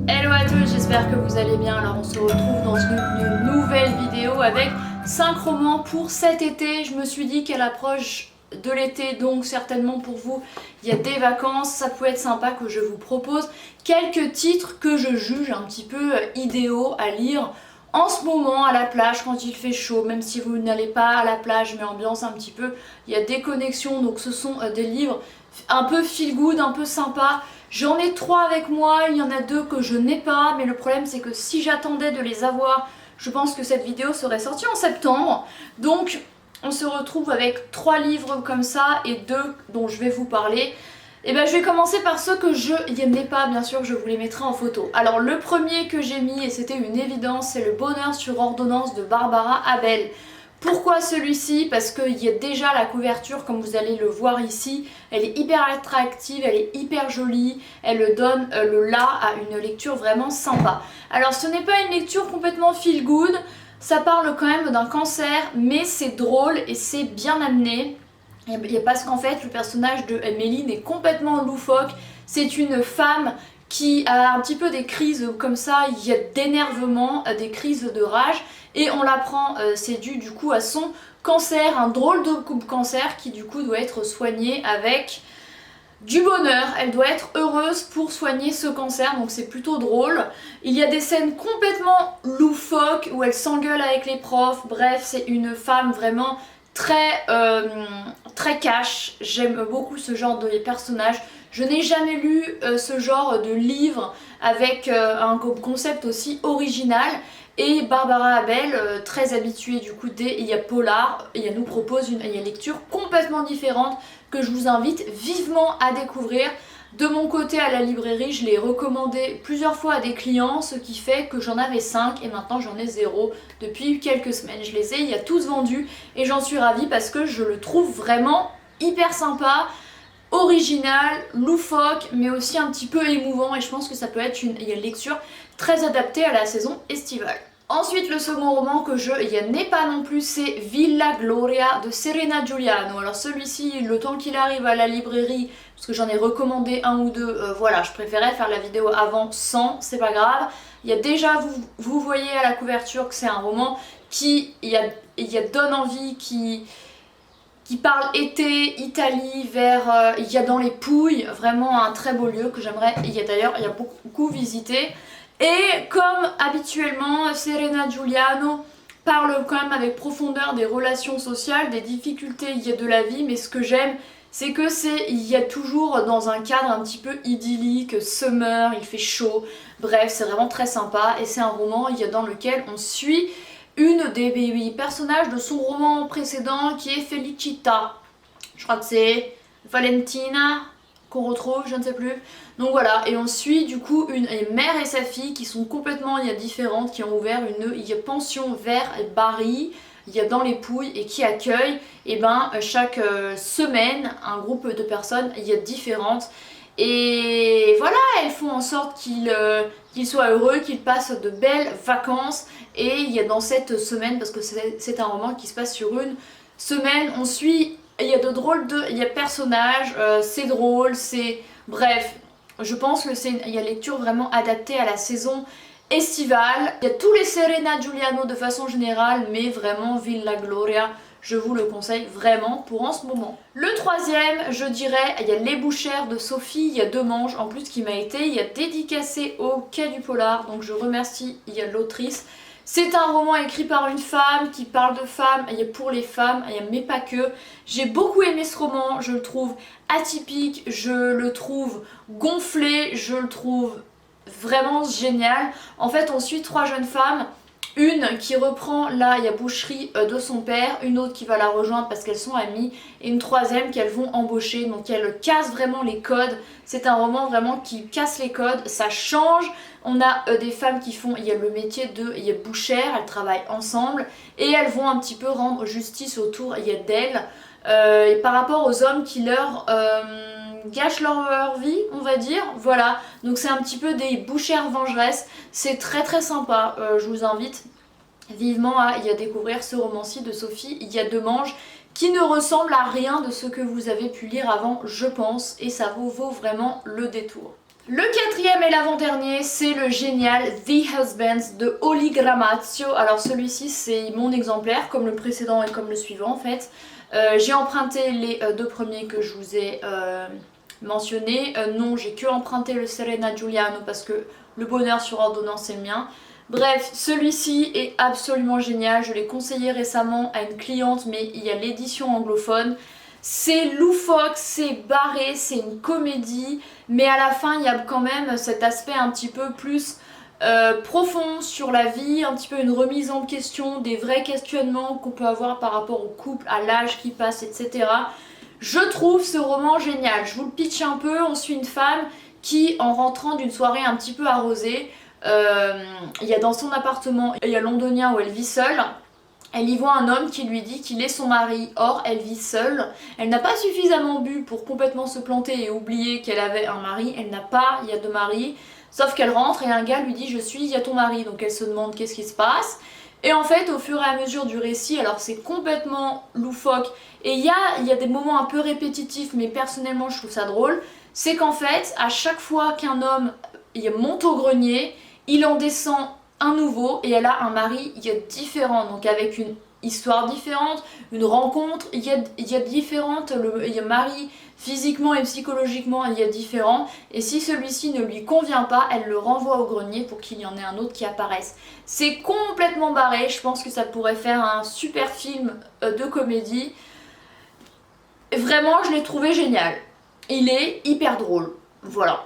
Hello à tous, j'espère que vous allez bien. Alors on se retrouve dans une nouvelle vidéo avec 5 romans pour cet été. Je me suis dit qu'à l'approche de l'été, donc certainement pour vous, il y a des vacances, ça peut être sympa que je vous propose quelques titres que je juge un petit peu idéaux à lire en ce moment à la plage quand il fait chaud. Même si vous n'allez pas à la plage mais ambiance un petit peu, il y a des connexions, donc ce sont des livres un peu feel good, un peu sympa. J'en ai 3 avec moi, il y en a 2 que je n'ai pas, mais le problème c'est que si j'attendais de les avoir, je pense que cette vidéo serait sortie en septembre. Donc on se retrouve avec 3 livres comme ça et 2 dont je vais vous parler. Et ben je vais commencer par ceux que je n'ai pas, bien sûr je vous les mettrai en photo. Alors le premier que j'ai mis, et c'était une évidence, c'est Le Bonheur sur ordonnance de Barbara Abel. Pourquoi celui-ci? Parce qu'il y a déjà la couverture, comme vous allez le voir ici, elle est hyper attractive, elle est hyper jolie, elle donne le là à une lecture vraiment sympa. Alors ce n'est pas une lecture complètement feel good, ça parle quand même d'un cancer, mais c'est drôle et c'est bien amené. Et parce qu'en fait le personnage de Méline est complètement loufoque, c'est une femme qui a un petit peu des crises comme ça, il y a d'énervement, des crises de rage, et on l'apprend, c'est dû du coup à son cancer, un drôle de cancer qui du coup doit être soigné avec du bonheur. Elle doit être heureuse pour soigner ce cancer, donc c'est plutôt drôle. Il y a des scènes complètement loufoques où elle s'engueule avec les profs, bref c'est une femme vraiment très cash. J'aime beaucoup ce genre de personnage. Je n'ai jamais lu ce genre de livre avec un concept aussi original. Et Barbara Abel, très habituée du coup des Il y a Polar, et elle nous propose une lecture complètement différente que je vous invite vivement à découvrir. De mon côté à la librairie, je l'ai recommandé plusieurs fois à des clients, ce qui fait que j'en avais 5 et maintenant j'en ai 0 depuis quelques semaines. Je les ai, il y a tous vendus et j'en suis ravie parce que je le trouve vraiment hyper sympa, original, loufoque, mais aussi un petit peu émouvant, et je pense que ça peut être une lecture très adaptée à la saison estivale. Ensuite, le second roman que je n'ai pas non plus, c'est Villa Gloria de Serena Giuliano. Alors celui-ci, le temps qu'il arrive à la librairie, parce que j'en ai recommandé un ou deux, voilà, je préférais faire la vidéo avant sans, c'est pas grave. Il y a déjà, vous voyez à la couverture que c'est un roman qui donne envie, qui parle été, Italie, vers, il y a dans les Pouilles, vraiment un très beau lieu que j'aimerais, il y a beaucoup visité. Et comme habituellement, Serena Giuliano parle quand même avec profondeur des relations sociales, des difficultés il y a de la vie, mais ce que j'aime, c'est que il y a toujours dans un cadre un petit peu idyllique, summer, il fait chaud, bref, c'est vraiment très sympa, et c'est un roman dans lequel on suit une des personnages de son roman précédent qui est Felicita. Je crois que c'est Valentina qu'on retrouve, je ne sais plus. Donc voilà, et on suit du coup une mère et sa fille qui sont complètement différentes, qui ont ouvert une pension vers Bari, il y a dans les Pouilles, et qui accueille chaque semaine un groupe de personnes différentes. Et voilà, elles font en sorte qu'ils soient heureux, qu'ils passent de belles vacances. Et il y a dans cette semaine, parce que c'est un roman qui se passe sur une semaine, on suit, il y a il y a personnages, c'est drôle, c'est... Bref, je pense que c'est une lecture vraiment adaptée à la saison estivale. Il y a tous les Serena Giuliano de façon générale, mais vraiment Villa Gloria, je vous le conseille vraiment pour en ce moment. Le troisième, je dirais, il y a Les Bouchères de Sophie, il y a Demange, en plus qui m'a été dédicacé au Quai du Polar, donc je remercie l'autrice. C'est un roman écrit par une femme qui parle de femmes, pour les femmes, mais pas que. J'ai beaucoup aimé ce roman, je le trouve atypique, je le trouve gonflé, je le trouve vraiment génial. En fait, on suit 3 jeunes femmes. Une qui reprend la boucherie de son père, une autre qui va la rejoindre parce qu'elles sont amies, et une troisième qu'elles vont embaucher, donc elles cassent vraiment les codes. C'est un roman vraiment qui casse les codes, ça change. On a des femmes qui font le métier de bouchère, elles travaillent ensemble et elles vont un petit peu rendre justice autour d'elles, et par rapport aux hommes qui leur gâchent leur vie, on va dire. Voilà, donc c'est un petit peu des bouchères vengeresses, c'est très sympa. Je vous invite vivement à découvrir ce roman-ci de Sophie Demange, qui ne ressemble à rien de ce que vous avez pu lire avant, je pense, et ça vous vaut vraiment le détour. Le quatrième et l'avant-dernier, c'est le génial The Husbands de Holly Gramazio. Alors celui-ci c'est mon exemplaire, comme le précédent et comme le suivant en fait. J'ai emprunté les deux premiers que je vous ai mentionnés. Non, j'ai que emprunté le Serena Giuliano parce que le bonheur sur ordonnance c'est le mien. Bref, celui-ci est absolument génial, je l'ai conseillé récemment à une cliente mais il y a l'édition anglophone. C'est loufoque, c'est barré, c'est une comédie, mais à la fin il y a quand même cet aspect un petit peu plus profond sur la vie, un petit peu une remise en question, des vrais questionnements qu'on peut avoir par rapport au couple, à l'âge qui passe, etc. Je trouve ce roman génial, je vous le pitch un peu, on suit une femme qui en rentrant d'une soirée un petit peu arrosée, il y a dans son appartement, il y a londonien où elle vit seule. Elle y voit un homme qui lui dit qu'il est son mari, or elle vit seule. Elle n'a pas suffisamment bu pour complètement se planter et oublier qu'elle avait un mari. Elle n'a pas, il y a deux maris. Sauf qu'elle rentre et un gars lui dit je suis, il y a ton mari. Donc elle se demande qu'est-ce qui se passe. Et en fait au fur et à mesure du récit, alors c'est complètement loufoque. Et il y a des moments un peu répétitifs mais personnellement je trouve ça drôle. C'est qu'en fait à chaque fois qu'un homme monte au grenier, il en descend un nouveau et elle a un mari différent, donc avec une histoire différente, une rencontre il y a différente, il y a mari physiquement et psychologiquement il y a différent, et si celui-ci ne lui convient pas, elle le renvoie au grenier pour qu'il y en ait un autre qui apparaisse. C'est complètement barré, je pense que ça pourrait faire un super film de comédie. Vraiment je l'ai trouvé génial, il est hyper drôle, voilà.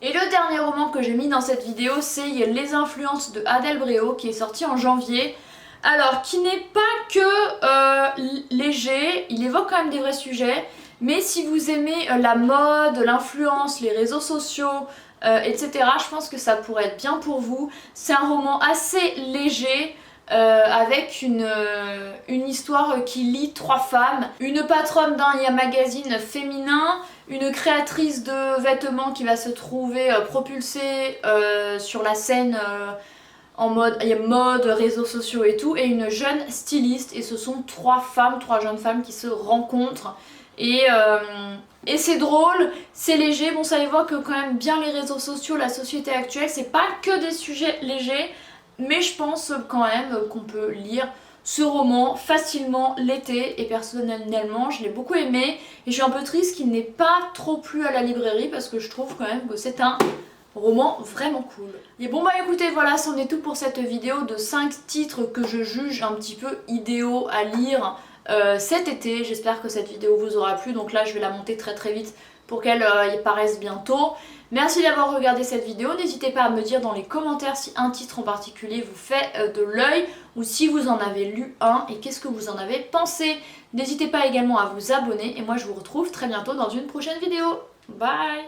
Et le dernier roman que j'ai mis dans cette vidéo, c'est Les Influences de Adèle Bréau, qui est sorti en janvier. Alors, qui n'est pas que léger, il évoque quand même des vrais sujets, mais si vous aimez la mode, l'influence, les réseaux sociaux, etc., je pense que ça pourrait être bien pour vous. C'est un roman assez léger, avec une histoire qui lie trois femmes, une patronne d'un magazine féminin, une créatrice de vêtements qui va se trouver propulsée sur la scène en mode réseaux sociaux et tout, et une jeune styliste, et ce sont trois jeunes femmes qui se rencontrent. Et c'est drôle, c'est léger, bon ça évoque quand même bien les réseaux sociaux, la société actuelle, c'est pas que des sujets légers, mais je pense quand même qu'on peut lire ce roman facilement l'été, et personnellement je l'ai beaucoup aimé, et je suis un peu triste qu'il n'ait pas trop plu à la librairie parce que je trouve quand même que c'est un roman vraiment cool. Et bon bah écoutez, voilà, c'en est tout pour cette vidéo de 5 titres que je juge un petit peu idéaux à lire cet été. J'espère que cette vidéo vous aura plu, donc là je vais la monter très vite pour qu'elle y paraisse bientôt. Merci d'avoir regardé cette vidéo, n'hésitez pas à me dire dans les commentaires si un titre en particulier vous fait de l'œil ou si vous en avez lu un et qu'est-ce que vous en avez pensé. N'hésitez pas également à vous abonner et moi je vous retrouve très bientôt dans une prochaine vidéo. Bye!